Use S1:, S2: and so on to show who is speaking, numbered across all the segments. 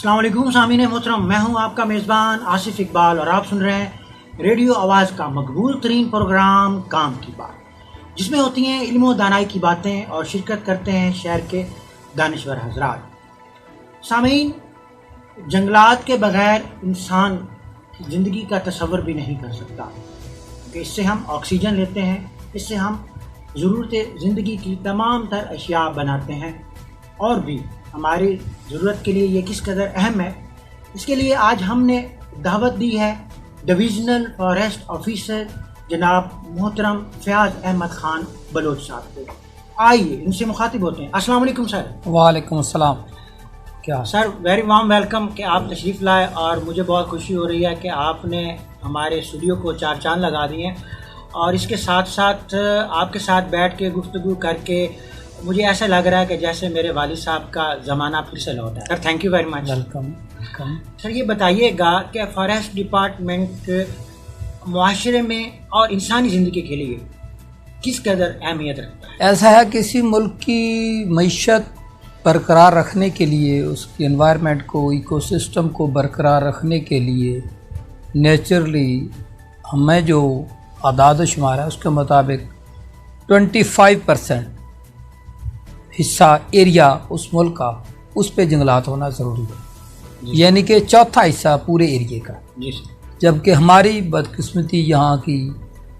S1: अस्सलाम वालेकुम सामीन मोहतरम, मैं हूं आपका मेज़बान आसिफ इकबाल और आप सुन रहे हैं रेडियो आवाज़ का मकबूल तरीन प्रोग्राम काम की बात, जिसमें होती हैं इल्म व दानाई की बातें और शिरकत करते हैं शहर के दानिश्वर हजरात। सामीन, जंगलात के बगैर इंसान की ज़िंदगी का तसव्वुर भी नहीं कर सकता कि इससे हम ऑक्सीजन लेते हैं, इससे हम ज़रूरत ज़िंदगी की तमाम तर अशिया बनाते हैं और भी हमारी ज़रूरत के लिए ये किस कदर अहम है, इसके लिए आज हमने दावत दी है डिविजनल फॉरेस्ट ऑफिसर जनाब मोहतरम फ़याज़ अहमद ख़ान बलोच साहब को। आइए इनसे मुखातिब होते हैं। अस्सलाम वालेकुम सर।
S2: वालेकुम अस्सलाम। क्या
S1: सर, वेरी वार्म वेलकम कि आप तशरीफ़ लाए और मुझे बहुत खुशी हो रही है कि आपने हमारे स्टूडियो को चार चांद लगा दिए हैं और इसके साथ साथ आपके साथ बैठ के गुफ्तगू करके मुझे ऐसा लग रहा है कि जैसे मेरे वालिद साहब का ज़माना फिर से लौटा है। Sir, thank you very much.
S2: Welcome.
S1: Sir, ये बताइएगा कि फॉरेस्ट डिपार्टमेंट मुआशरे में और इंसानी ज़िंदगी के लिए किस कदर अहमियत रखता है?
S2: ऐसा है, किसी मुल्क की मईशत बरकरार रखने के लिए, उसके एनवायरनमेंट को, इकोसिस्टम को बरकरार रखने के लिए नेचुरली हमें जो आदाद शुमार है उसके मुताबिक 25% हिस्सा एरिया उस मुल्क का उस पे जंगलात होना ज़रूरी है, यानी कि चौथा हिस्सा पूरे एरिए का। जबकि हमारी बदकिस्मती यहाँ की,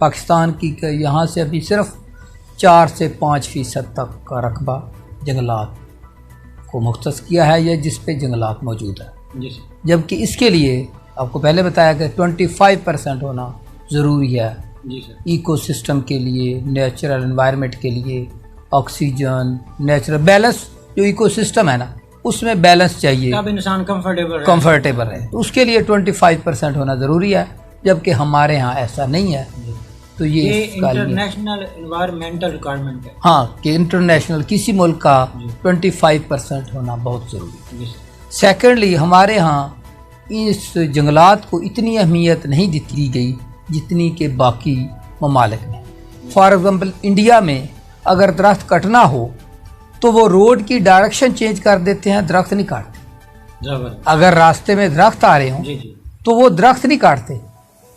S2: पाकिस्तान की, यहाँ से अभी सिर्फ 4 से 5% तक का रकबा जंगलात को मुख्तस किया है या जिस पे जंगलात मौजूद है। जबकि इसके लिए आपको पहले बताया कि 25% होना ज़रूरी है इकोसिस्टम के लिए, नेचुरल एनवायरनमेंट के लिए, ऑक्सीजन, नेचुरल बैलेंस, जो इकोसिस्टम है ना उसमें बैलेंस चाहिए,
S1: तब इंसान कंफर्टेबल
S2: है। तो उसके लिए 25% होना ज़रूरी है, जबकि हमारे यहाँ ऐसा नहीं है। तो ये
S1: इंटरनेशनल एनवायरमेंटल रिक्वायरमेंट है।
S2: हाँ, कि इंटरनेशनल किसी मुल्क का 25% होना बहुत ज़रूरी है। सेकेंडली, हमारे यहाँ इस जंगलात को इतनी अहमियत नहीं दी गई जितनी के बाकी ममालिक में। फॉर एग्ज़ाम्पल, इंडिया में अगर दरख्त कटना हो तो वो रोड की डायरेक्शन चेंज कर देते हैं, दरख्त नहीं काटते। अगर रास्ते में दरख्त आ रहे हों तो वो दरख्त नहीं काटते,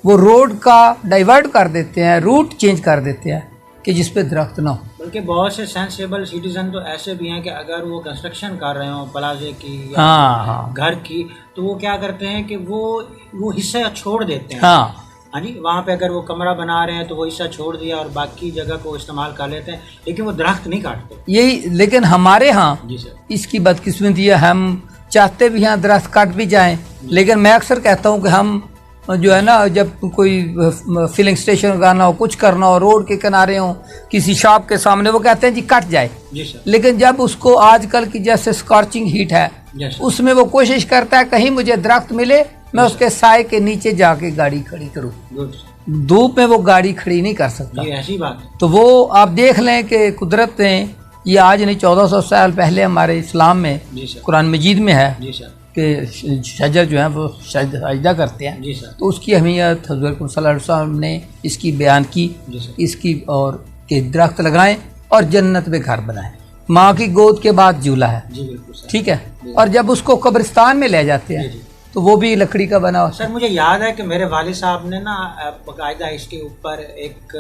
S2: वो रोड का डाइवर्ट कर देते हैं, रूट चेंज कर देते हैं कि जिस पे दरख्त ना हो।
S1: बल्कि बहुत से सेंसिबल सिटीजन तो ऐसे भी हैं कि अगर वो कंस्ट्रक्शन कर रहे हो प्लाजे की या
S2: हाँ,
S1: घर की, तो वो क्या करते हैं कि वो हिस्सा छोड़ देते हैं।
S2: हाँ
S1: जी, वहाँ पे अगर वो कमरा बना रहे हैं तो वो हिस्सा छोड़ दिया और बाकी जगह को इस्तेमाल कर लेते हैं, लेकिन वो दरख्त नहीं काटते।
S2: यही, लेकिन हमारे यहाँ इसकी बदकिस्मती है, हम चाहते भी हैं दरख्त काट भी जाएं, लेकिन मैं अक्सर कहता हूँ कि हम जो है ना, जब कोई फिलिंग स्टेशन लगाना हो, कुछ करना हो, रोड के किनारे हो, किसी शॉप के सामने, वो कहते हैं जी कट जाए। लेकिन जब उसको आजकल की जैसे स्कॉर्चिंग हीट है, उसमें वो कोशिश करता है कहीं मुझे दरख्त मिले, मैं उसके साए के नीचे जाके गाड़ी खड़ी करूं। धूप में वो गाड़ी खड़ी नहीं कर सकता।
S1: ये ऐसी बात है।
S2: तो वो आप देख लें कि कुदरत ने, ये आज नहीं 1400 साल पहले हमारे इस्लाम में, कुरान मजीद में है कि शजर जो है वो सजदा करते हैं, तो उसकी अहमियत हज़रत सल्लल्लाहु अलैहि वसल्लम ने इसकी बयान की, इसकी, और कि दरख्त लगाएं और जन्नत में घर बनाएं। माँ की गोद के बाद झूला है, ठीक है, और जब उसको कब्रिस्तान में ले जाते हैं तो वो भी लकड़ी का बना होता है।
S1: सर, मुझे याद है कि मेरे वालिद साहब ने ना बाकायदा इसके ऊपर एक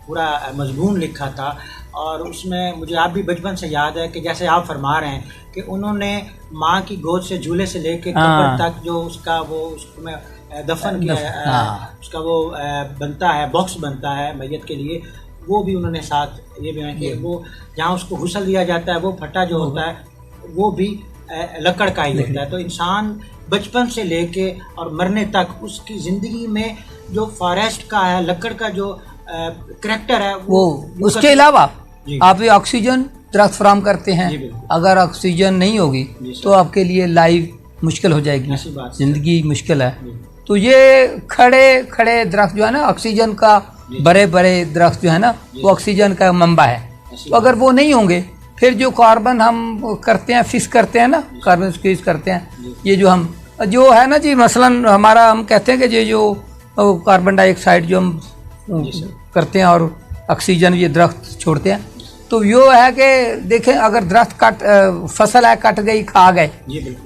S1: पूरा मजमून लिखा था और उसमें मुझे आप भी बचपन से याद है कि जैसे आप फरमा रहे हैं कि उन्होंने माँ की गोद से झूले से लेके कब्र तक जो उसका वो उसमें दफन किया, उसका वो बनता है, बॉक्स बनता है मैयत के लिए, वो भी उन्होंने साथ ये भी कि वो जहाँ उसको गुस्ल दिया जाता है वो फटा जो होता है वो भी लकड़ का ही होता है। तो इंसान बचपन से लेके और मरने तक उसकी ज़िंदगी में जो फॉरेस्ट का है, लकड़ का जो करैक्टर है वो
S2: उसके अलावा आप ये ऑक्सीजन दरख्त फराम करते हैं। अगर ऑक्सीजन नहीं होगी तो आपके लिए लाइफ मुश्किल हो जाएगी, ज़िंदगी मुश्किल है। तो ये खड़े खड़े दरख्त जो है ना, ऑक्सीजन का, बड़े बड़े दरख्त जो है ना, वो ऑक्सीजन का मंबा है। तो अगर वो नहीं होंगे, फिर जो कार्बन हम करते हैं, फिक्स करते हैं ना, कार्बन फिक्स करते हैं, ये जो हम जो है ना जी, मसलन हमारा हम कहते हैं कि ये जो कार्बन डाइऑक्साइड जो हम करते हैं और ऑक्सीजन ये दरख्त छोड़ते हैं, तो यो है कि देखें, अगर दरख्त फसल है कट गई, खा गए,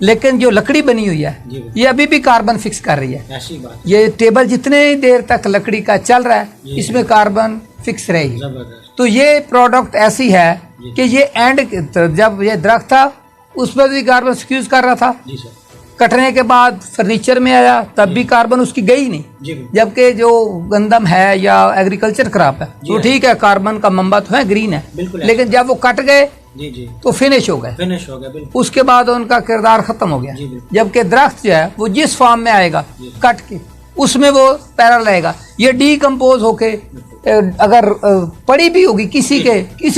S2: लेकिन जो लकड़ी बनी हुई है ये अभी भी कार्बन फिक्स कर रही है।
S1: ऐसी बात,
S2: ये टेबल जितने देर तक लकड़ी का चल रहा है इसमें कार्बन फिक्स रहेगी। तो ये प्रोडक्ट ऐसी है कि ये जब ये दरख्त था उस पर भी कार्बन स्क्यूज कर रहा था, कटने के बाद फर्नीचर में आया तब भी कार्बन उसकी गई नहीं। जबकि जो गंदम है या एग्रीकल्चर क्रॉप है तो ठीक है, कार्बन का मंबा तो है, ग्रीन है, लेकिन जब वो कट गए तो फिनिश हो गए, उसके बाद उनका किरदार खत्म हो गया। जबकि दरख्त जो है वो जिस फॉर्म में आएगा कट के उसमें वो पैरल रहेगा। ये डीकम्पोज होके अगर पड़ी भी होगी किसी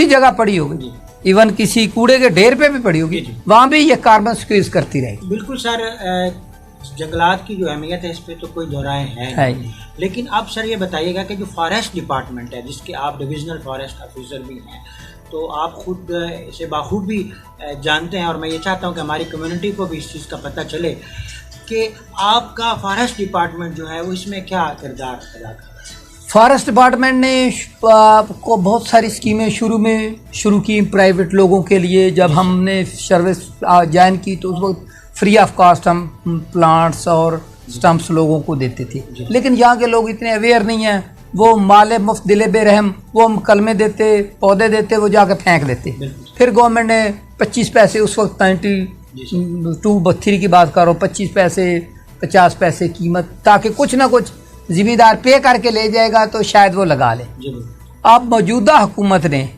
S2: जगह पड़ी होगी, इवन किसी कूड़े के ढेर पे भी पड़ी होगी, वहाँ भी ये कार्बन स्क्वीज करती रहेगी।
S1: बिल्कुल सर, जंगलात की जो अहमियत है इस पे तो कोई दोहराए है नहीं। लेकिन अब सर ये बताइएगा कि जो फॉरेस्ट डिपार्टमेंट है, जिसके आप डिविजनल फॉरेस्ट ऑफिसर भी हैं, तो आप खुद इसे बाखूबी जानते हैं, और मैं ये चाहता हूँ कि हमारी कम्युनिटी को भी इस चीज़ का पता चले कि आपका फॉरेस्ट डिपार्टमेंट जो है वो इसमें क्या किरदार अदा करता है।
S2: फॉरेस्ट डिपार्टमेंट ने को बहुत सारी स्कीमें शुरू की प्राइवेट लोगों के लिए। जब हमने सर्विस ज्वाइन की तो उस वक्त फ्री ऑफ कॉस्ट हम प्लांट्स और स्टम्प्स लोगों को देते थे, लेकिन यहाँ के लोग इतने अवेयर नहीं हैं। वो माले मुफ्त दिले बेरहम, वो हम कलमे देते, पौधे देते, वो जाके फेंक देते। फिर गवर्नमेंट ने 25 पैसे, उस वक्त 92-93 की बात करो, 25 पैसे 50 पैसे कीमत, ताकि कुछ ना कुछ जिम्मेदार पे करके ले जाएगा तो शायद वो लगा ले। अब मौजूदा हुकूमत ने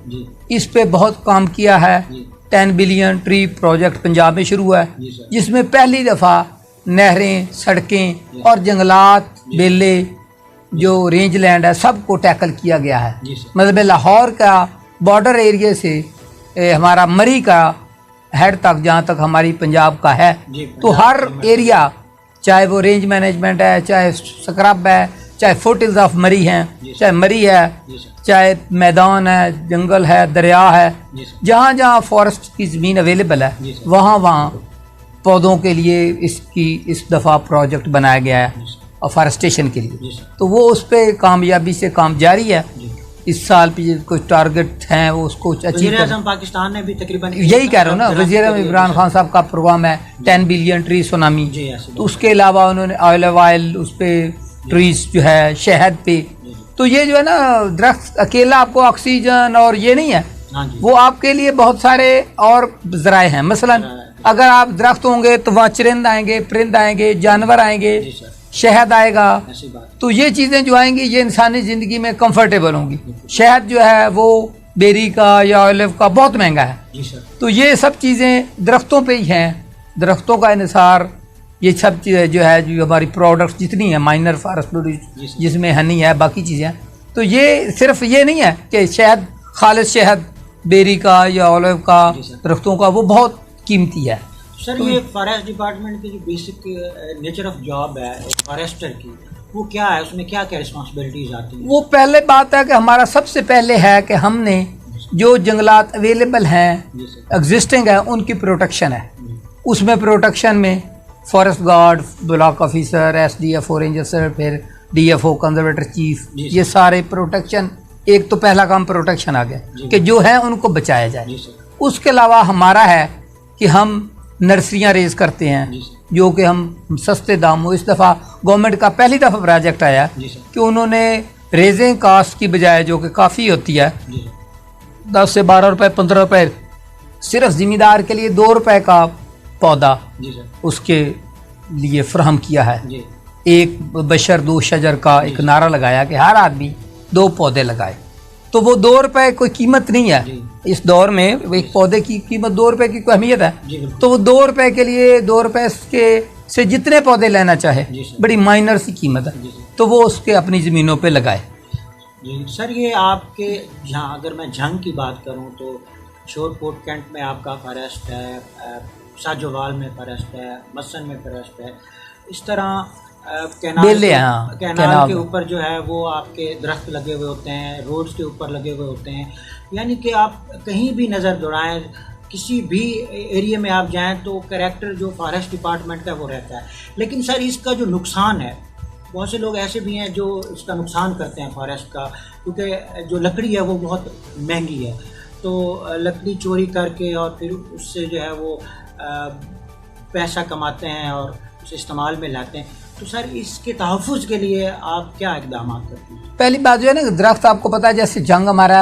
S2: इस पे बहुत काम किया है। 10 बिलियन ट्री प्रोजेक्ट पंजाब में शुरू हुआ है, जिसमें पहली दफ़ा नहरें, सड़कें और जंगलात, बेले, जो रेंज लैंड है, सबको टैकल किया गया है। मतलब लाहौर का बॉर्डर एरिया से हमारा मरी का हेड तक, जहाँ तक हमारी पंजाब का है, तो हर एरिया, चाहे वो रेंज मैनेजमेंट है, चाहे स्क्रब है, चाहे फुटहिल्स ऑफ मरी हैं, चाहे मरी है, चाहे मैदान है, जंगल है, दरिया है, जहाँ जहाँ फॉरेस्ट की ज़मीन अवेलेबल है वहाँ पौधों के लिए इस दफ़ा प्रोजेक्ट बनाया गया है और फॉरेस्टेशन के लिए। तो वो उस पर कामयाबी से काम जारी है। इस साल भी कुछ टारगेट हैं वो उसको अचीव कर,
S1: पाकिस्तान ने भी तकरीबन
S2: यही कह रहा हूँ ना, वज़ीर आज़म इमरान खान साहब का प्रोग्राम है 10 बिलियन ट्री सुनामी। तो उसके अलावा उन्होंने ऑयल उस पर ट्रीज जो है, शहद पे। तो ये जो है ना, दरख्त अकेला आपको ऑक्सीजन और ये नहीं है, वो आपके लिए बहुत सारे और ज़राए हैं। मसलन अगर आप दरख्त होंगे तो वहाँ चरिंद आएंगे, परिंद आएंगे, जानवर आएंगे, शहद आएगा। तो ये चीज़ें जो आएंगी ये इंसानी ज़िंदगी में कंफर्टेबल होंगी। शहद जो है वो बेरी का या ऑलिव का बहुत महंगा है। तो ये सब चीज़ें दरख्तों पे ही हैं, दरख्तों का इन्हिसार, ये सब चीज़ें जो है, जो हमारी प्रोडक्ट्स जितनी है, माइनर फॉरेस्ट प्रोड्यूस, जिसमें हनी है, बाकी चीज़ें। तो ये सिर्फ ये नहीं है कि शहद, खालिस शहद बेरी का या ऑलिव का, दरख्तों का, वो बहुत कीमती है।
S1: सर, ये फॉरेस्ट डिपार्टमेंट की जो बेसिक नेचर ऑफ जॉब है फॉरेस्टर की, वो क्या है, उसमें क्या क्या रिस्पॉन्सिबिलिटीज आती हैं?
S2: वो पहले बात है कि हमारा सबसे पहले है कि हमने जो जंगलात अवेलेबल हैं, एग्जिस्टिंग है, उनकी प्रोटेक्शन है। उसमें प्रोटेक्शन में forest guard, block officer, SDFO ranger sir, फिर DFO कंजर्वेटर चीफ, ये सारे प्रोटेक्शन। एक तो पहला काम प्रोटेक्शन आ गया कि जो है उनको बचाया जाए। उसके अलावा हमारा है कि हम नर्सरियाँ रेज करते हैं, जो कि हम सस्ते दामों, इस दफ़ा गवर्नमेंट का पहली दफ़ा प्रोजेक्ट आया कि उन्होंने रेजिंग कास्ट की बजाय, जो कि काफ़ी होती है, 10 से 12 रुपए, 15 रुपए, सिर्फ ज़िम्मेदार के लिए 2 रुपए का पौधा उसके लिए फ्राहम किया है। एक बशर 2 शजर का एक नारा लगाया कि हर आदमी 2 पौधे लगाए। तो वो 2 रुपए कोई कीमत नहीं है इस दौर में, एक पौधे की कीमत 2 रुपए की कोई अहमियत है। तो वो 2 रुपए के लिए 2 रुपए से जितने पौधे लेना चाहे, बड़ी माइनर सी कीमत है, तो वो उसके अपनी ज़मीनों पे लगाए।
S1: सर, ये आपके जहाँ, अगर मैं झंग की बात करूँ तो शोरकोट कैंट में आपका फॉरेस्ट है, साजोवाल में फॉरेस्ट है, मसन में फॉरेस्ट है, इस तरह कैनाल के ऊपर जो है वो आपके दरख्त लगे हुए होते हैं, रोड्स के ऊपर लगे हुए होते हैं। यानी कि आप कहीं भी नज़र दौड़ाएं, किसी भी एरिया में आप जाएं, तो कैरेक्टर जो फॉरेस्ट डिपार्टमेंट का वो रहता है। लेकिन सर, इसका जो नुकसान है, बहुत से लोग ऐसे भी हैं जो इसका नुकसान करते हैं फॉरेस्ट का, क्योंकि जो लकड़ी है वो बहुत महंगी है। तो लकड़ी चोरी करके और फिर उससे जो है वो पैसा कमाते हैं और उसे इस्तेमाल में लाते हैं। तो सर इसके तहफ़्फ़ुज़ के लिए आप क्या इक़दाम करते हैं?
S2: पहली बात जो है ना, दरख्त आपको पता है, जैसे जंग, हमारा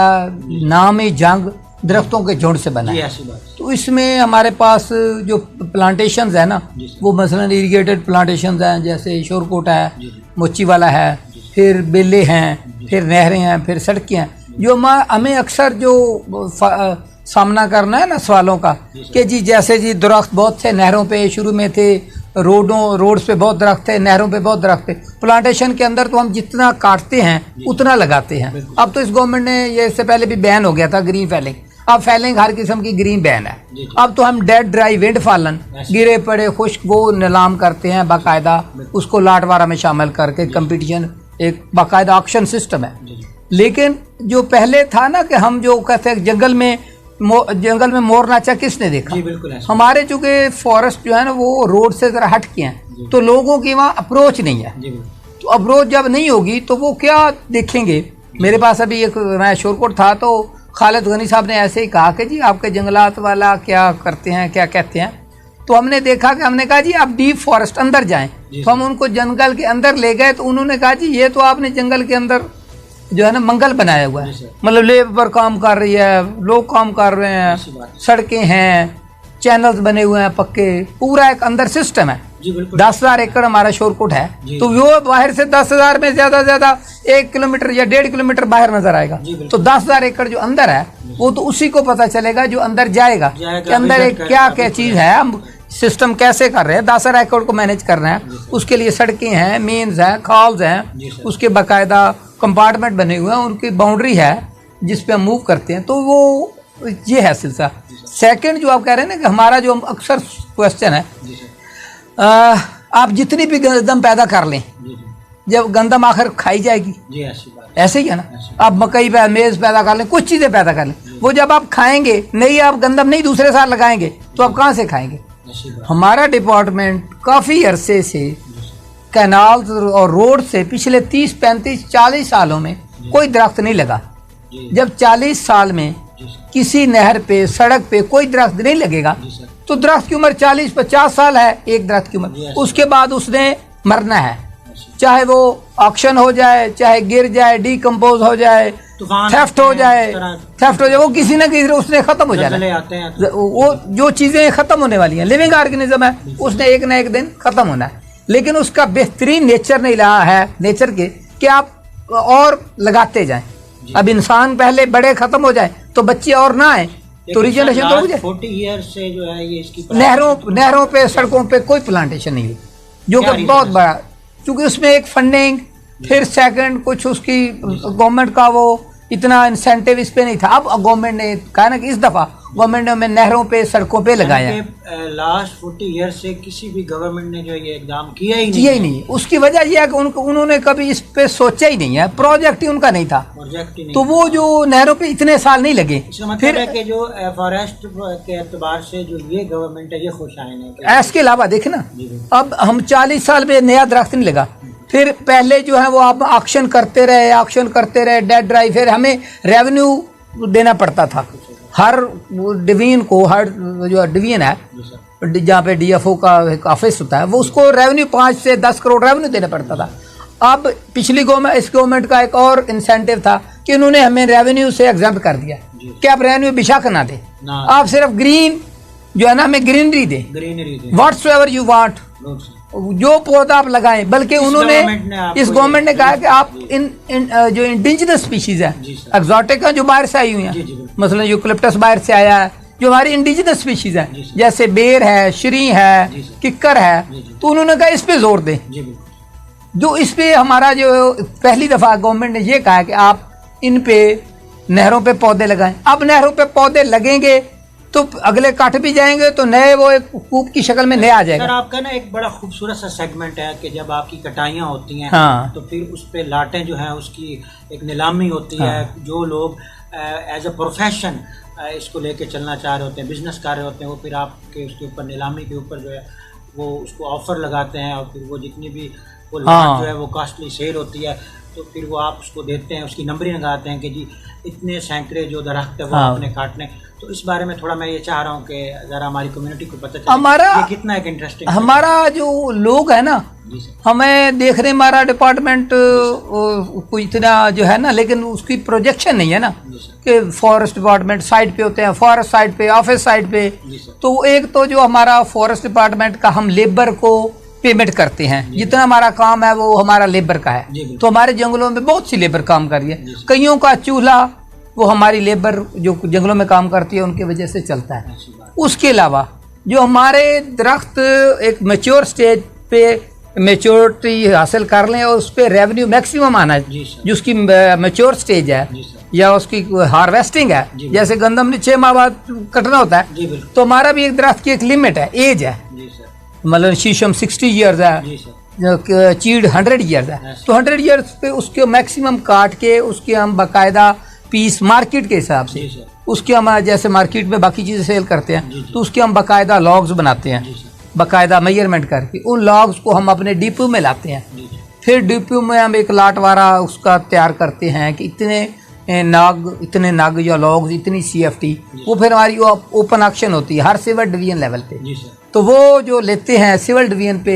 S2: नाम ही जंग दरख्तों के झुंड से बना है।
S1: ऐसी बात।
S2: तो इसमें हमारे पास जो प्लांटेशंस है ना, वो मसलन इरीगेटेड प्लांटेशंस हैं, जैसे शोरकोट है, मोची वाला है, फिर बेले हैं, फिर नहरें हैं, फिर सड़कें हैं। जो हमें अक्सर जो सामना करना है ना सवालों का कि जी जैसे जी दरख्त बहुत थे नहरों पे, शुरू में थे, रोड्स पे बहुत दरख्त थे, नहरों पे बहुत दरख्त थे, प्लांटेशन के अंदर तो हम जितना काटते हैं उतना लगाते हैं। अब तो इस गवर्नमेंट ने ये, इससे पहले भी बैन हो गया था ग्रीन फेलिंग, अब फेलिंग हर किस्म की ग्रीन बैन है। अब तो हम डेड ड्राई विंड फालन, गिरे पड़े खुश्क, वो नीलाम करते हैं बाकायदा, उसको लाटवारा में शामिल करके कंपटीशन, एक बाकायदा ऑक्शन सिस्टम है। लेकिन जो पहले था ना कि हम जो कहते हैं जंगल में मोर नाचा, किसने देखा? हमारे चूंकि फॉरेस्ट जो है ना वो रोड से जरा हट के हैं, तो लोगों की वहाँ अप्रोच नहीं है। तो अप्रोच जब नहीं होगी तो वो क्या देखेंगे? मेरे पास अभी एक मैं शोरकोट था, तो खालिद गनी साहब ने ऐसे ही कहा कि जी आपके जंगलात वाला क्या करते हैं, क्या कहते हैं? तो हमने देखा कि हमने कहा जी आप डीप फॉरेस्ट अंदर जाएं। तो हम उनको जंगल के अंदर ले गए, तो उन्होंने कहा जी ये तो आपने जंगल के अंदर जो है ना मंगल बनाया हुआ है, मतलब लेबर काम कर रही है, लोग काम कर रहे हैं, सड़कें हैं, चैनल्स बने हुए हैं पक्के, पूरा एक अंदर सिस्टम है। 10,000 एकड़ हमारा शोरकोट है, तो वो बाहर से 10,000 में ज्यादा 1 किलोमीटर या 1.5 किलोमीटर बाहर नजर आएगा। तो 10,000 एकड़ जो अंदर है वो तो उसी को पता चलेगा जो अंदर जाएगा कि अंदर एक क्या क्या चीज है, हम सिस्टम कैसे कर रहे हैं, 10,000 एकड़ को मैनेज कर रहे हैं। उसके लिए सड़कें हैं, मेन्स हैं, खाल्स हैं, उसके बाकायदा कंपार्टमेंट बने हुए हैं, उनकी बाउंड्री है जिस पे हम मूव करते हैं। तो वो ये है सिलसिला। सेकंड जो आप कह रहे हैं ना कि हमारा जो अक्सर क्वेश्चन है, आप जितनी भी गंदम पैदा कर लें, जब गंदम आखिर खाई जाएगी, ऐसे ही है ना। आप मकई मेज पैदा कर लें, कुछ चीजें पैदा कर लें, वो जब आप खाएंगे नहीं, आप गंदम नहीं दूसरे साल लगाएंगे तो आप कहाँ से खाएंगे? हमारा डिपार्टमेंट काफी अरसे से कैनाल और रोड से पिछले 30, 35, 40 सालों में कोई दरख्त नहीं लगा। जब 40 साल में किसी नहर पे, सड़क पे कोई दरख्त नहीं लगेगा, तो दरख्त की उम्र 40-50 साल है एक दरख्त की उम्र, उसके बाद उसने मरना है। चाहे वो ऑक्शन हो जाए, चाहे गिर जाए, डिकम्पोज हो जाए, थेफ्ट हो जाए, वो किसी न किसी उसने खत्म हो जाना। वो जो चीजें खत्म होने वाली हैं, लिविंग ऑर्गेनिज्म है, उसने एक न एक दिन खत्म होना है। लेकिन उसका बेहतरीन नेचर नहीं रहा है, नेचर के कि आप और लगाते जाएं। अब इंसान पहले बड़े खत्म हो जाए तो बच्चे और ना आए, तो रिजनरेशन तो हो जाए।
S1: 40 ईयर से जो है ये इसकी
S2: नहरों पे, सड़कों पे कोई प्लांटेशन नहीं हुई, जो कि बहुत बड़ा, क्योंकि उसमें एक फंडिंग, फिर सेकंड कुछ उसकी गवर्नमेंट का वो इतना इंसेंटिव इस पे नहीं था। अब गवर्नमेंट ने कहा ना कि इस दफा गवर्नमेंट ने हमें नहरों पे, सड़कों पे लगाया।
S1: लास्ट 40 ईयर से किसी भी गवर्नमेंट ने जो ये इकदाम किया ही नहीं।
S2: उसकी वजह यह है कि उन्होंने कभी इस पे सोचा ही नहीं है, प्रोजेक्ट ही उनका नहीं था, तो वो जो नहरों पे इतने साल नहीं लगे।
S1: फिर है कि जो फॉरेस्ट के एतबार से जो ये गवर्नमेंट है ये खुशाइन है।
S2: इसके अलावा देखे ना, अब हम 40 साल में नया दरख्त नहीं लगा। फिर पहले जो है वो आप ऑक्शन करते रहे डेड ड्राई, फिर हमें रेवेन्यू देना पड़ता था हर डिवीजन को, हर जो डिवीजन है जहाँ पे डीएफओ का एक ऑफिस होता है, वो उसको रेवेन्यू 5 से 10 करोड़ रेवेन्यू देना पड़ता था। अब पिछली गवर्नमेंट, इस गवर्नमेंट का एक और इंसेंटिव था कि उन्होंने हमें रेवेन्यू से एग्जम्प्ट कर दिया कि आप रेवेन्यू बेशक ना दे, आप सिर्फ ग्रीन जो है ना हमें greenery they, whatsoever you want, जो पौधा आप लगाएं। बल्कि उन्होंने, इस गवर्नमेंट ने कहा कि आप जो इंडिजिनस स्पीशीज है, एक्सोटिक है, जो बाहर से आई हुई हैं, मसलन यूकलिप्टस बाहर से आया है, जो हमारी इंडिजिनस स्पीशीज है, जैसे बेर है, श्री है, किक्कर है, तो उन्होंने कहा इस पे जोर दें। जो इस पे हमारा जो पहली दफा गवर्नमेंट ने ये कहा कि आप इन पे नहरों पे पौधे लगाएं। अब नहरों पे पौधे लगेंगे तो अगले काट भी जाएंगे, तो नए वो एक कूप की शक्ल में नया आ जाएगा।
S1: सर आपका ना एक बड़ा खूबसूरत सा सेगमेंट है कि जब आपकी कटाइयाँ होती हैं,
S2: हाँ,
S1: तो फिर उस पे लाटें जो हैं उसकी एक नीलामी होती है। जो लोग एज अ प्रोफेशन इसको लेके चलना चाह रहे होते हैं, बिजनेस कर रहे होते हैं, वो फिर आपके उसके ऊपर नीलामी के ऊपर जो है वो उसको ऑफर लगाते हैं, और फिर वो जितनी भी वो
S2: हाँ।
S1: लॉट जो है वो कॉस्टली सेल होती है, तो फिर वो आप उसको देते हैं, उसकी नंबरिंग लगाते हैं कि जी इतने सैकड़े जो दरख्त है वो
S2: हाँ।
S1: आपने काटने। तो इस बारे में थोड़ा मैं ये चाह रहा हूँ कि ज़रा हमारी कम्युनिटी को पता चले
S2: हमारा
S1: ये कितना एक इंटरेस्टिंग
S2: हमारा जो लोग है ना,
S1: जी सर,
S2: हमें देख रहे हमारा डिपार्टमेंट कोई इतना जो है ना, लेकिन उसकी प्रोजेक्शन नहीं है ना
S1: जी सर,
S2: कि फॉरेस्ट डिपार्टमेंट साइड पे होते हैं, फॉरेस्ट साइड पे, ऑफिस साइड पे।
S1: जी सर,
S2: तो एक तो जो हमारा फॉरेस्ट डिपार्टमेंट का हम लेबर को पेमेंट करते हैं, जितना हमारा काम है वो हमारा लेबर का है।
S1: जी बिल्कुल,
S2: तो हमारे जंगलों में बहुत सी लेबर काम कर रही है,
S1: जी सर।
S2: कईयों का चूल्हा वो हमारी लेबर जो जंगलों में काम करती है उनकी वजह से चलता है।
S1: अच्छी बात,
S2: उसके अलावा जो हमारे दरख्त एक मैच्योर स्टेज पे मैच्योरिटी हासिल कर लें और उस पर रेवेन्यू मैक्सिमम आना है,
S1: जी सर,
S2: जो उसकी मैच्योर स्टेज है
S1: जी सर,
S2: या उसकी हार्वेस्टिंग है,
S1: जी।
S2: जैसे गंदम ने 6 माह बाद कटना होता है,
S1: जी बिल्कुल,
S2: तो हमारा भी एक दरख्त की एक लिमिट है, एज है।
S1: जी सर,
S2: मतलब शीशम 60 ईयर्स है,
S1: जी सर,
S2: चीड़ 100 ईयर्स है,
S1: Yes.
S2: तो 100 ईयर्स पे उसके मैक्सिमम काट के उसके हम बाकायदा पीस मार्केट के हिसाब से,
S1: जी सर,
S2: उसके हम जैसे मार्केट में बाकी चीज़ें सेल करते
S1: जी,
S2: हैं,
S1: जी।
S2: तो उसके हम बाकायदा लॉग्स बनाते हैं,
S1: जी सर,
S2: बाकायदा मेजरमेंट करके उन लॉग्स को हम अपने डिपो में लाते हैं।
S1: जी जी,
S2: फिर डिपो में हम एक लाटवारा उसका तैयार करते हैं कि इतने नाग या लॉग्स इतनी CFT, वो फिर हमारी ओपन ऑक्शन होती है हर सिविल डिवीजन लेवल पे।
S1: जी सर,
S2: तो वो जो लेते हैं सिविल डिवीजन पे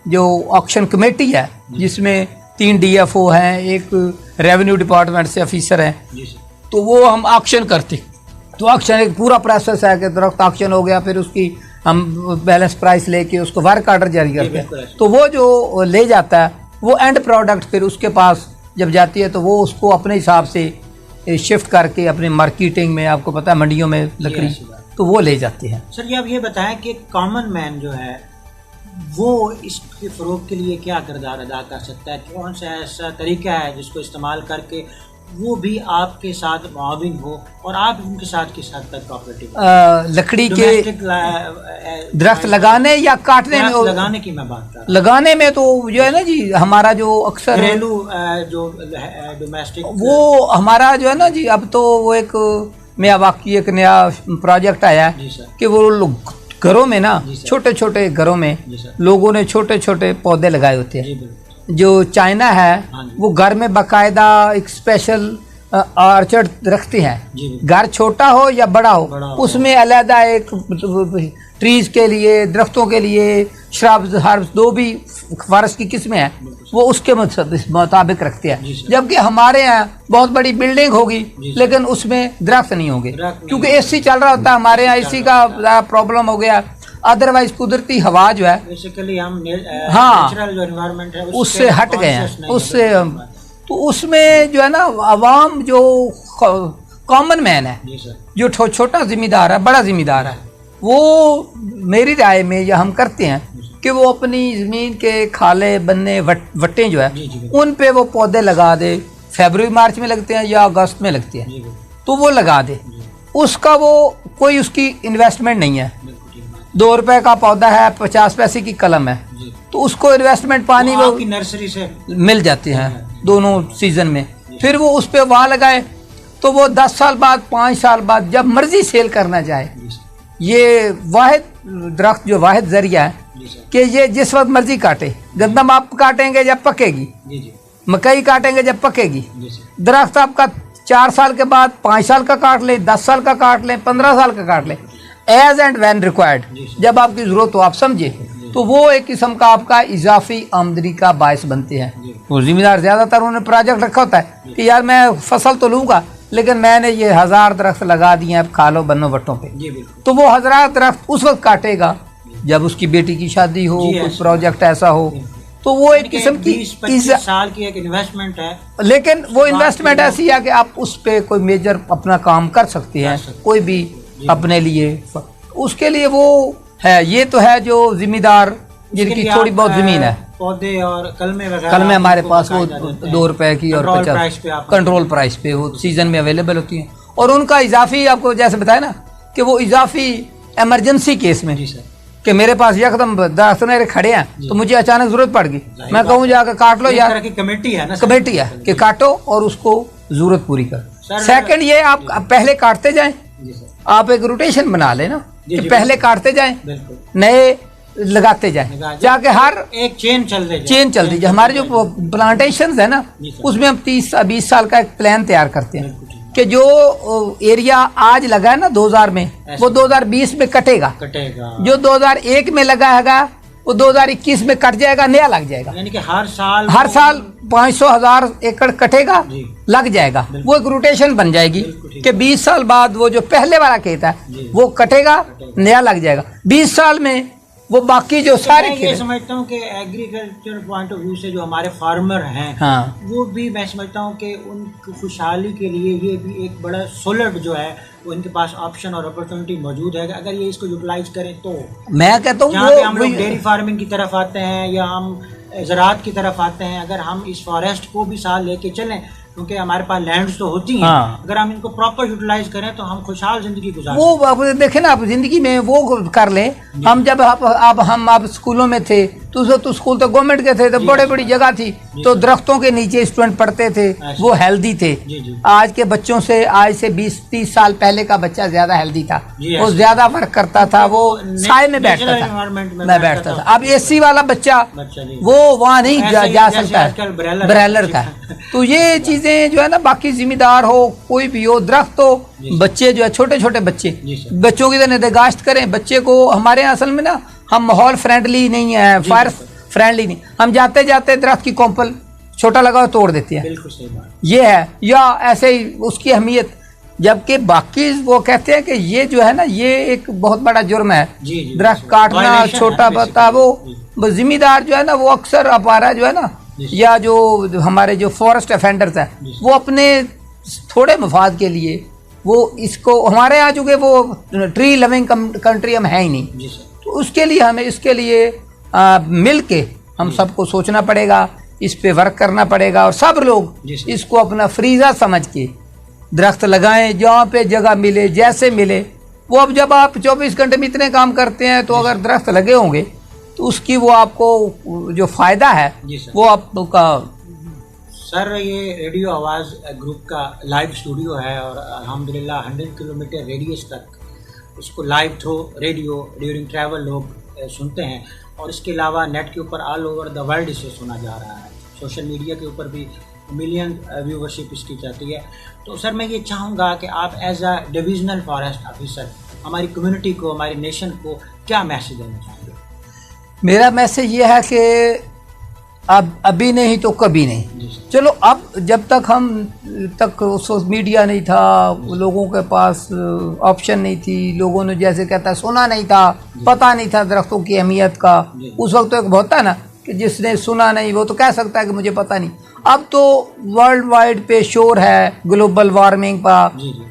S2: जो ऑक्शन कमेटी है, जिसमें 3 DFO हैं, एक रेवेन्यू डिपार्टमेंट से ऑफिसर हैं,
S1: जी सर,
S2: तो वो हम ऑक्शन करते। तो ऑक्शन एक पूरा प्रोसेस है कि दरख्त ऑक्शन हो गया, फिर उसकी हम बैलेंस प्राइस लेके उसको वर्क ऑर्डर जारी करते
S1: बिल्कुल
S2: हैं।
S1: ऐसे।
S2: तो वो जो ले जाता है वो एंड प्रोडक्ट फिर उसके पास जब जाती है तो वो उसको अपने हिसाब से शिफ्ट करके अपनी मार्केटिंग में, आपको पता है मंडियों में लकड़ी,
S1: ऐसी बात।
S2: तो वो ले जाते हैं।
S1: सर ये आप ये बताएं कि कॉमन मैन जो है वो इसके फ़रोग के लिए क्या किरदार अदा कर सकता है, कौन सा ऐसा तरीका है जिसको इस्तेमाल करके वो भी आपके साथ मुआविन हो और आप उनके साथ किस हद तक कोऑपरेटिव
S2: लकड़ी के दरख्त लगाने या काटने में,
S1: लगाने की मैं बात कर रहा
S2: लगाने में तो जो है ना जी, हमारा जो अक्सर
S1: हूँ, घरेलू जो डोमेस्टिक
S2: वो हमारा जो है ना जी, अब तो वो एक नया वाकई एक नया प्रोजेक्ट आया है
S1: जी सर,
S2: कि वो लोग घरों में ना,
S1: जी सर।
S2: छोटे छोटे घरों में
S1: जी सर,
S2: लोगों ने छोटे छोटे पौधे लगाए होते हैं।
S1: जी बिल्कुल,
S2: जो चाइना है
S1: हाँ जी।
S2: वो घर में बाकायदा एक स्पेशल ऑर्चर्ड रखते हैं,
S1: जी बिल्कुल,
S2: घर छोटा हो या बड़ा हो,
S1: बड़ा हो।
S2: उसमें अलहदा एक ट्रीज के लिए, दरख्तों के लिए, श्रब्स हर्ब्स जो भी फॉरेस्ट की किस्में हैं वो उसके मुताबिक रखते हैं।
S1: जी सर।
S2: जबकि हमारे यहाँ बहुत बड़ी बिल्डिंग होगी
S1: जी सर।
S2: लेकिन उसमें दरख्त नहीं होंगे,
S1: दरख्त नहीं
S2: क्योंकि
S1: होंगे।
S2: AC चल रहा होता है हमारे यहाँ, AC का प्रॉब्लम हो गया। अदरवाइज कुदरती हवा जो है
S1: बेसिकली हम
S2: हाँ,
S1: नेचुरल जो एनवायरनमेंट है
S2: उससे हट गए हैं,
S1: conscious नहीं है,
S2: उससे
S1: बिल्कुल।
S2: तो उसमें जो है ना आवाम जो कॉमन मैन है,
S1: जी सर,
S2: जो छोटा जिम्मेदार है, बड़ा जिम्मेदार है, वो मेरी राय में यह हम करते हैं कि वो अपनी ज़मीन के खाले बनने वट्टे जो है
S1: जी जी बिल्कुल,
S2: उन पे वो पौधे लगा दे। फरवरी मार्च में लगते हैं या अगस्त में लगते हैं,
S1: जी बिल्कुल,
S2: तो वो लगा दे।
S1: जी
S2: उसका वो कोई उसकी इन्वेस्टमेंट नहीं है।
S1: बिल्कुल ठीक बात,
S2: 2 रुपए का पौधा है, 50 पैसे की कलम है,
S1: जी
S2: तो उसको इन्वेस्टमेंट पानी
S1: वो
S2: वो
S1: आपकी नर्सरी से
S2: मिल जाते हैं दोनों सीजन में। फिर वो उस पे वहाँ लगाए तो वो 10 साल बाद, 5 साल बाद जब मर्जी सेल करना चाहे,
S1: जी सर,
S2: ये वाहिद दरख्त जो वाहिद जरिया है
S1: जी सर,
S2: कि ये जिस वक्त मर्जी काटे। गंदम आप काटेंगे जब पकेगी,
S1: जी जी
S2: मकई काटेंगे जब पकेगी,
S1: जी सर,
S2: दरख्त आपका 4 साल के बाद 5 साल का काट लें, 10 साल का काट लें, 15 साल का काट लें, एज एंड व्हेन रिक्वायर्ड,
S1: जी सर,
S2: जब आपकी ज़रूरत हो आप समझे, तो वो एक किस्म का आपका इजाफी आमदनी का बायस बनते हैं।
S1: जी
S2: वो जिम्मेदार ज़्यादातर उन्होंने प्रोजेक्ट रखा होता है कि यार मैं फसल तो लूँगा लेकिन मैंने ये 1000 दरख्त लगा दिए हैं, अब खा लो बनो वट्टों पे।
S1: जी बिल्कुल,
S2: तो वो 1000 दरख्त उस वक्त काटेगा जब उसकी बेटी की शादी हो,
S1: जी,
S2: कोई
S1: ऐसा।
S2: प्रोजेक्ट ऐसा हो, तो वो एक किस्म की
S1: 20-25 साल की एक इन्वेस्टमेंट है।
S2: लेकिन वो इन्वेस्टमेंट ऐसी है कि आप उस पे कोई मेजर अपना काम कर सकते हैं,
S1: कर सकते
S2: कोई भी अपने लिए, उसके लिए वो है। ये तो है जो जिम्मेदार जिनकी
S1: उसके लिए
S2: थोड़ी
S1: आप,
S2: बहुत जमीन है।
S1: पौधे और कलमे वगैरह
S2: कल में हमारे
S1: आपको
S2: पास वो
S1: बाकायदा देते हैं।
S2: 2 रुपए की और
S1: कंट्रोल प्राइस पे
S2: 50
S1: आप
S2: कंट्रोल प्राइस पे वो सीजन में अवेलेबल होती हैं। और उनका इजाफी आपको जैसे बताया ना कि वो इजाफी इमरजेंसी केस में
S1: जी सर,
S2: कि मेरे पास यकदम 10 मेरे खड़े हैं तो मुझे अचानक जरूरत पड़ गई, मैं कहूँ जाकर काट लो
S1: एक
S2: यार,
S1: तरह की कमेटी है ना सर?
S2: कमेटी है कि काटो और उसको जरूरत पूरी कर।
S1: सर,
S2: सेकंड ये आप पहले काटते जाएं,
S1: जी सर,
S2: आप एक रोटेशन बना लेना
S1: जी,
S2: कि
S1: जी,
S2: पहले काटते जाएं,
S1: बिल्कुल,
S2: नए लगाते जाए, जाके हर
S1: एक चेन चल रही
S2: है। हमारे जो प्लांटेशन है ना, उसमें हम 30-20 साल का एक प्लान तैयार करते हैं कि जो एरिया आज लगा है ना 2000 में, वो 2020 में कटेगा। जो 2001 में लगा है वो 2021 में कट जाएगा, नया लग जाएगा।
S1: यानी कि हर साल
S2: 500,000 एकड़ कटेगा, लग जाएगा। वो एक रोटेशन बन जाएगी कि 20 साल बाद वो जो पहले वाला खेत है वो कटेगा, नया लग जाएगा। 20 साल में वो बाकी जो सारे
S1: मैं ये समझता हूँ कि एग्रीकल्चर पॉइंट ऑफ व्यू से जो हमारे फार्मर हैं,
S2: हाँ,
S1: वो भी मैं समझता हूँ कि उनकी खुशहाली के लिए ये भी एक बड़ा सोलर जो है वो इनके पास ऑप्शन और अपॉर्चुनिटी मौजूद है कि अगर ये इसको यूटिलाइज करें तो।
S2: मैं कहता हूँ
S1: हम लोग डेयरी फार्मिंग की तरफ आते हैं या हम ज़राअत की तरफ आते हैं, अगर हम इस फॉरेस्ट को भी साथ लेके चलें, क्योंकि हमारे पास लैंड्स तो होती हैं,
S2: हाँ,
S1: अगर हम इनको प्रॉपर यूटिलाइज करें तो हम खुशहाल जिंदगी गुजार।
S2: वो आप देखें ना, आप जिंदगी में वो कर लें। हम जब आप स्कूलों में थे तो स्कूल तो गवर्नमेंट के थे, तो बड़े बड़ी जगह थी, तो दरख्तों के नीचे स्टूडेंट पढ़ते थे, वो हेल्दी थे। आज के बच्चों से, आज से 20-30 साल पहले का बच्चा ज्यादा हेल्दी था, वो ज्यादा वर्क करता था, वो साए में बैठता था। अब एसी वाला बच्चा वो वहाँ नहीं जा सकता है, ब्रेलर का। तो ये चीजें जो है ना, बाकी जिम्मेदार हो कोई भी हो, दरख्त हो, बच्चे जो है छोटे छोटे बच्चों की तो निगाहत करें। बच्चे को हमारे यहाँ असल में ना, हम माहौल फ्रेंडली नहीं है, फायर फ्रेंडली नहीं, हम जाते जाते दरख्त की कोंपल छोटा लगा तोड़ देते हैं।
S1: बिल्कुल सही बात।
S2: ये है, या ऐसे ही उसकी अहमियत, जबकि बाकी वो कहते हैं कि ये जो है ना, ये एक बहुत बड़ा जुर्म है, दरख्त काटना, छोटा बता। वो जिम्मेदार जो है ना, वो अक्सर अपारा जो है ना, या जो हमारे जो फॉरेस्ट अफेंडर्स है, वो अपने थोड़े मफाद के लिए वो इसको, हमारे यहाँ चूँकि वो ट्री लविंग कंट्री हम है ही नहीं, तो उसके लिए हमें इसके लिए मिल के हम सबको सोचना पड़ेगा, इस पे वर्क करना पड़ेगा, और सब लोग इसको अपना फ्रीजा समझ के दरख्त लगाएं जहाँ पे जगह मिले, जैसे मिले वो। अब जब आप 24 घंटे में इतने काम करते हैं, तो अगर दरख्त लगे होंगे तो उसकी वो आपको जो फायदा है वो आपका।
S1: सर, ये रेडियो आवाज़ ग्रुप का लाइव स्टूडियो है और अल्हम्दुलिल्लाह 100 किलोमीटर रेडियस तक उसको live through radio during travel लोग सुनते हैं, और इसके अलावा नेट के ऊपर ऑल ओवर द वर्ल्ड इसे सुना जा रहा है। सोशल मीडिया के ऊपर भी मिलियन व्यूवरशिप इसकी जाती है। तो सर, मैं ये चाहूँगा कि आप as a divisional forest officer हमारी कम्युनिटी को, हमारी नेशन को क्या मैसेज देना चाहेंगे?
S2: मेरा मैसेज ये है कि अब अभी नहीं तो कभी नहीं। चलो, अब जब तक हम तक मीडिया नहीं था, लोगों के पास ऑप्शन नहीं थी, लोगों ने जैसे कहता सुना नहीं था, पता नहीं था दरख्तों की अहमियत का। उस वक्त तो एक होता है ना कि जिसने सुना नहीं वो तो कह सकता है कि मुझे पता नहीं। अब तो वर्ल्ड वाइड पे शोर है ग्लोबल वार्मिंग का,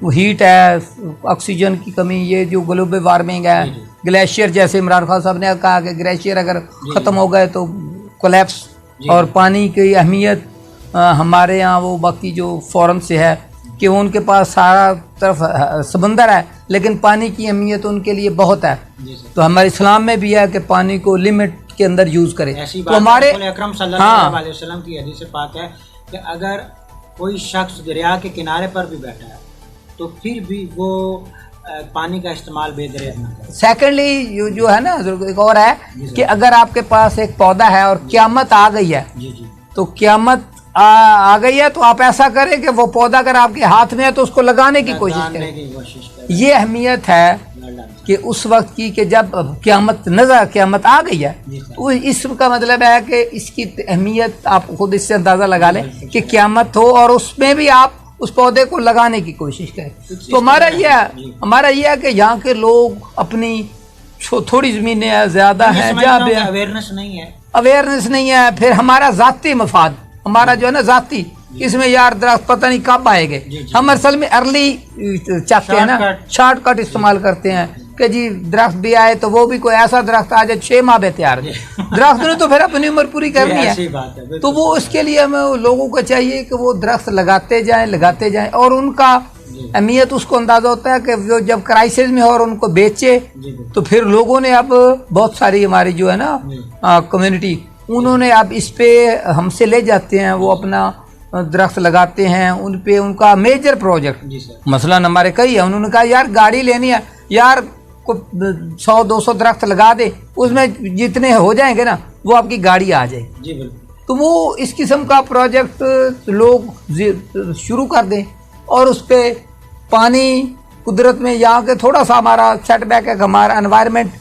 S2: हीट है, ऑक्सीजन की कमी, ये जो ग्लोबल वार्मिंग है, ग्लेशियर, जैसे इमरान खान साहब ने कहा कि ग्लेशियर अगर ख़त्म हो गए तो कोलैप्स, और पानी की अहमियत हमारे यहाँ वो बाकी जो फॉरन से है कि उनके पास सारा तरफ समंदर है, लेकिन पानी की अहमियत उनके लिए बहुत है। तो हमारे इस्लाम में भी है कि पानी को लिमिट के अंदर यूज़ करें।
S1: तो हमारे अकरम सल्लल्लाहु अलैहि वसल्लम की हदीस से पाक है कि अगर कोई शख्स दरिया के किनारे पर भी बैठा है तो फिर भी वो पानी का इस्तेमाल बेदरेज ना करें।
S2: सेकेंडली जो है ना, एक और है कि अगर आपके पास एक पौधा है और क़यामत आ गई है, तो क़यामत आ गई है, तो आप ऐसा करें कि वो पौधा अगर आपके हाथ में है तो उसको लगाने की कोशिश करें। ये अहमियत है कि उस वक्त की कि जब क़यामत आ गई है, तो इसका मतलब है कि इसकी अहमियत आप खुद इससे अंदाज़ा लगा लें कि क़यामत हो, और उसमें भी आप उस पौधे को लगाने की कोशिश करें। तो हमारा यह है कि यहाँ के लोग अपनी थोड़ी ज़मीनें ज़्यादा हैं जहाँ पे
S1: अवेयरनेस नहीं है, फिर हमारा ज़ाती मफाद, हमारा जो है ना ज़ाती, इसमें यार दरख्त पता नहीं कब आएंगे। हम असल में अर्ली चाहते हैं ना, शॉर्टकट इस्तेमाल करते हैं कि जी दरख्त भी आए तो वो भी कोई ऐसा दरख्त आ जाए 6 माह में तैयार है। दरख्त ने तो फिर अपनी उम्र पूरी करनी है, तो वो उसके लिए हमें लोगों को चाहिए कि वो दरख्त लगाते जाएं, और उनका अहमियत उसको अंदाजा होता है कि जो जब क्राइसिस में हो और उनको बेचे, तो फिर लोगों ने अब बहुत सारी हमारी जो है ना कम्युनिटी, उन्होंने अब इस पे हमसे ले जाते हैं, वो अपना दरख्त लगाते हैं, उन पे उनका मेजर प्रोजेक्ट, मसलन हमारे कई है, उन्होंने कहा यार गाड़ी लेनी है, यार
S2: को 100-200 दरख्त लगा दे, उसमें जितने हो जाएंगे ना वो आपकी गाड़ी आ जाएगी।
S1: जी बिल्कुल।
S2: तो वो इस किस्म का प्रोजेक्ट लोग शुरू कर दें और उस पर पानी कुदरत में यहाँ के थोड़ा सा हमारा सेटबैक है, हमारा एनवायरनमेंट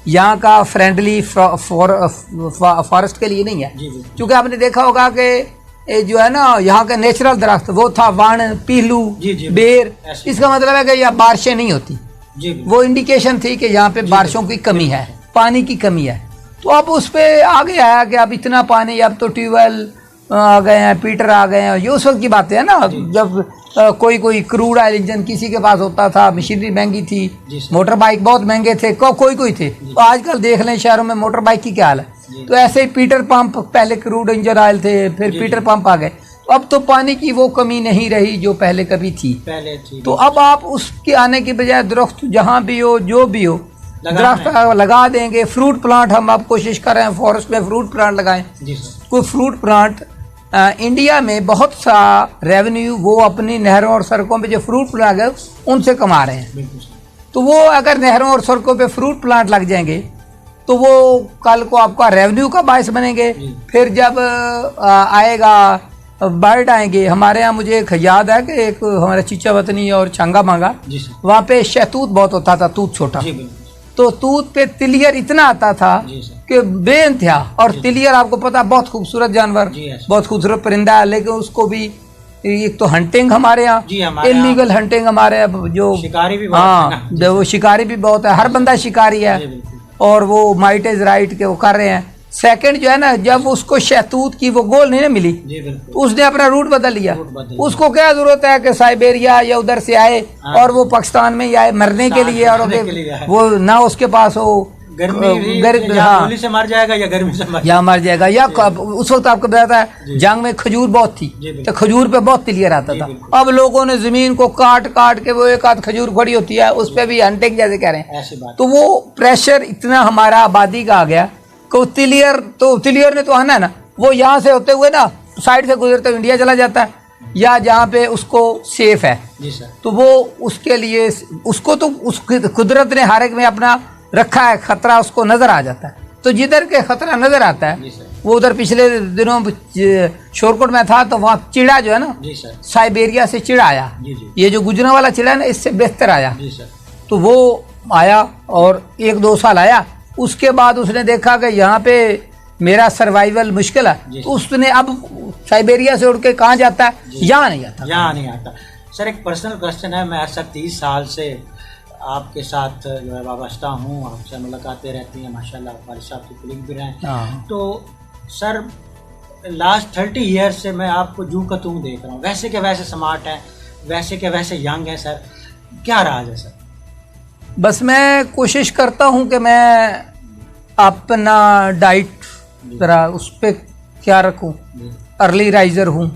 S2: यहाँ का फ्रेंडली फॉरेस्ट के लिए नहीं है। क्योंकि आपने देखा होगा कि जो है ना यहाँ के नेचुरल दरख्त वो था वाण, पीलू, बेर, इसका मतलब है कि यहाँ बारिशें नहीं होती। वो इंडिकेशन थी कि यहाँ पे बारिशों की कमी है, पानी की कमी है। तो अब उस पर आगे आया कि अब इतना पानी, अब तो ट्यूबवेल आ गए हैं, पीटर आ गए हैं। ये उस वक्त की बातें है ना जब कोई क्रूड ऑयल इंजन किसी के पास होता था, मशीनरी महंगी थी, मोटर बाइक बहुत महंगे थे, कोई थे। तो आजकल देख लें शहरों में मोटर बाइक की क्या हाल है। तो ऐसे ही पीटर पंप, पहले क्रूड इंजन ऑयल थे, फिर पीटर पंप आ गए। अब तो पानी की वो कमी नहीं रही जो पहले कभी थी। तो अब आप उसके आने की बजाय दरख्त जहाँ भी हो, जो भी हो, दरख्त लगा देंगे। फ्रूट प्लांट हम आप कोशिश कर रहे हैं फॉरेस्ट में फ्रूट प्लांट लगाएं। कोई फ्रूट प्लांट इंडिया में बहुत सा रेवेन्यू वो अपनी नहरों और सड़कों पे जो फ्रूट प्लांट है उनसे कमा रहे हैं। तो वो अगर नहरों और सड़कों पे फ्रूट प्लांट लग जाएंगे तो वो कल को आपका रेवेन्यू का बायस बनेंगे। फिर जब आएगा बर्ड आएंगे, हमारे यहाँ मुझे एक याद है कि एक हमारा चीचा वतनी और छंगा मांगा, वहाँ पे शहतूत बहुत होता था, तूत छोटा। तो तूत पे तिलियर इतना आता था कि बेइंतहा। और तिलियर आपको पता बहुत खूबसूरत जानवर, बहुत खूबसूरत परिंदा है, लेकिन उसको भी एक तो हंटिंग हमारे यहाँ इलीगल हंटिंग हमारे यहाँ जो
S1: शिकारी भी
S2: हाँ वो शिकारी भी बहुत है, हर बंदा शिकारी है और वो माइट इज राइट के वो कर रहे हैं। सेकंड जो है ना, जब उसको शहतूत की वो गोल नहीं ना मिली तो उसने अपना रूट बदल लिया। उसको क्या जरूरत है कि साइबेरिया या उधर से आए और वो पाकिस्तान में ही आए मरने के लिए, और वो ना उसके पास हो
S1: गर्मी से मर जाएगा या गर्मी से
S2: मर जाएगा। या उस वक्त आपको बताता है जंग में खजूर बहुत थी तो खजूर पे बहुत तिलियर आता था। अब लोगों ने जमीन को काट के वो एक आध खजूर खड़ी होती है उस पर भी हंटिंग जैसे कह रहे हैं। तो वो प्रेशर इतना हमारा आबादी का आ गया कि तिलियर ने तो आना है ना, वो यहाँ से होते हुए ना साइड से गुजरते हुए इंडिया चला जाता है या जहाँ पे उसको सेफ है। तो वो उसके लिए उसको तो उस कुदरत ने हर एक में अपना रखा है खतरा, उसको नजर आ जाता है। तो जिधर के खतरा नजर आता है वो उधर पिछले दिनों शोरकोट में था तो वहाँ चिड़ा जो है ना साइबेरिया से चिड़ा आया, ये जो गुजरने वाला चिड़ा है ना इससे बेहतर आया। तो वो आया और 1-2 साल आया, उसके बाद उसने देखा कि यहाँ पे मेरा सर्वाइवल मुश्किल है, तो उसने अब साइबेरिया से उड़ के कहाँ जाता है, यहाँ नहीं आता।
S1: सर एक पर्सनल क्वेश्चन है, मैं ऐसा 30 साल से आपके साथ जो है वाबस्ता हूँ, आपसे मुलाकातें रहती हैं माशाल्लाह, हमारे साथ के कलीग भी रहे। तो सर लास्ट 30 ईयर्स से मैं आपको जू का तू देख रहा हूँ, वैसे के वैसे स्मार्ट हैं, वैसे के वैसे यंग हैं। सर क्या राज है सर?
S2: बस मैं कोशिश करता हूँ कि मैं अपना डाइट ज़रा उस पर ख्याल रखूँ। अर्ली राइज़र हूँ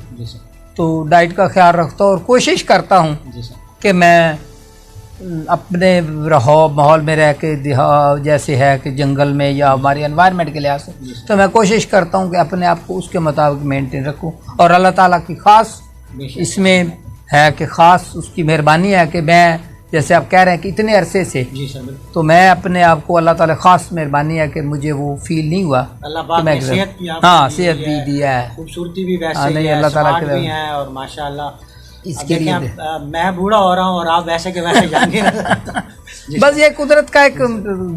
S2: तो डाइट का ख्याल रखता हूँ और कोशिश करता हूँ कि मैं अपने माहौल में रह के जैसे है कि जंगल में या हमारी एनवायरनमेंट के लिहाज से, तो मैं कोशिश करता हूँ कि अपने आप को उसके मुताबिक मेंटेन रखूँ। और अल्लाह ताला की ख़ास इसमें है कि ख़ास उसकी मेहरबानी है कि मैं जैसे आप कह रहे हैं कि इतने अरसे से, तो मैं अपने आप को अल्लाह ताला ख़ास मेहरबानी है कि मुझे वो फील नहीं हुआ कि मैं सेहत भी दिया है,
S1: खूबसूरती भी वैसे ही है, अल्लाह ताला के हैं और माशाल्लाह
S2: इसके लिए
S1: मैं बूढ़ा हो रहा हूँ और आप वैसे के वैसे जाएंगे।
S2: बस ये कुदरत का एक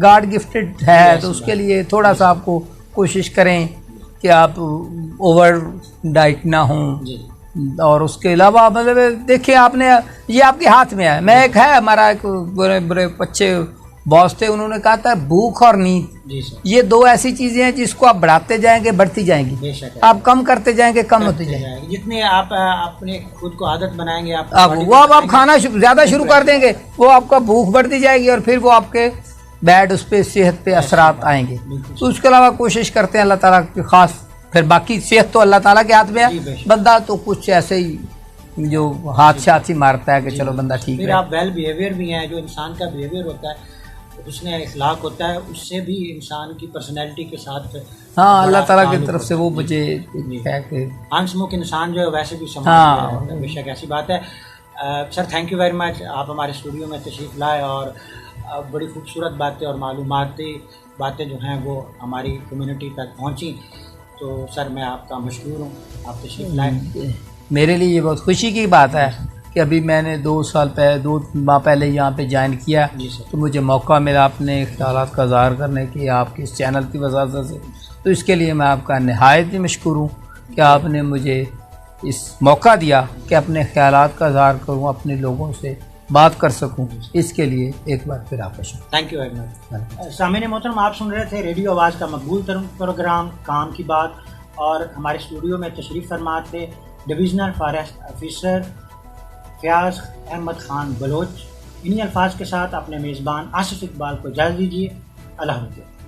S2: गॉड गिफ्टेड है, तो उसके लिए थोड़ा सा आपको कोशिश करें कि आप ओवर डाइट ना हों। और उसके अलावा मतलब देखिए आपने ये आपके हाथ में है। मैं एक है हमारा एक बुरे अच्छे बॉस थे, उन्होंने कहा था भूख और नींद ये 2 ऐसी चीजें हैं जिसको आप बढ़ाते जाएंगे बढ़ती जाएंगी, आप कम करते जाएंगे कम होती जाएंगे।
S1: जितने आप अपने खुद को आदत बनाएंगे
S2: आप खाना ज्यादा शुरू कर देंगे, वो आपका भूख बढ़ती जाएगी और फिर वो आपके बैड उस पर सेहत पे असरात आएंगे। तो उसके अलावा कोशिश करते हैं अल्लाह ताला की खास, फिर बाकी सेहत तो अल्लाह ताला के हाथ में है, बंदा तो कुछ ऐसे ही जो हाथ ही मारता है कि चलो बंदा ठीक है।
S1: फिर आप वेल बिहेवियर भी हैं, जो इंसान का बिहेवियर होता है उसमें इखलाक होता है, उससे भी इंसान की पर्सनैलिटी के साथ
S2: हाँ अल्लाह ताला की तरफ से वो मुझे है कि
S1: अनस्मुख इंसान जो है वैसे भी समाज बेशक ऐसी बात है। Sir thank you very much, आप हमारे स्टूडियो में तशरीफ़ लाए और बड़ी खूबसूरत बातें और मालूमाती बातें जो हैं वो हमारी कम्युनिटी तक पहुंची। तो सर मैं आपका मशहूर हूँ, आप तशरीफ़ लाए।
S2: मेरे लिए ये बहुत खुशी की बात है कि अभी मैंने 2 माह पहले यहाँ पे ज्वाइन किया,
S1: जी सर।
S2: तो मुझे मौका मिला अपने ख्यालात का इज़हार करने की आपके इस चैनल की वजह से। तो इसके लिए मैं आपका नहायत ही मशकूर हूँ कि आपने मुझे इस मौका दिया कि अपने ख्यालात का इज़हार करूँ, अपने लोगों से बात कर सकूँ। इसके लिए एक बार फिर आपका शुक्रिया।
S1: Thank you very much. सामईन मोहतरम, आप सुन रहे थे रेडियो आवाज़ का मकबूल तरीन प्रोग्राम काम की बात, और हमारे स्टूडियो में तशरीफ़ फरमा थे divisional forest officer Fayaz Ahmad Khan Baloch. इन्हीं अल्फाज के साथ अपने मेज़बान आसिफ इकबाल को इजाज़त दीजिए। अल्लाह हाफ़िज़।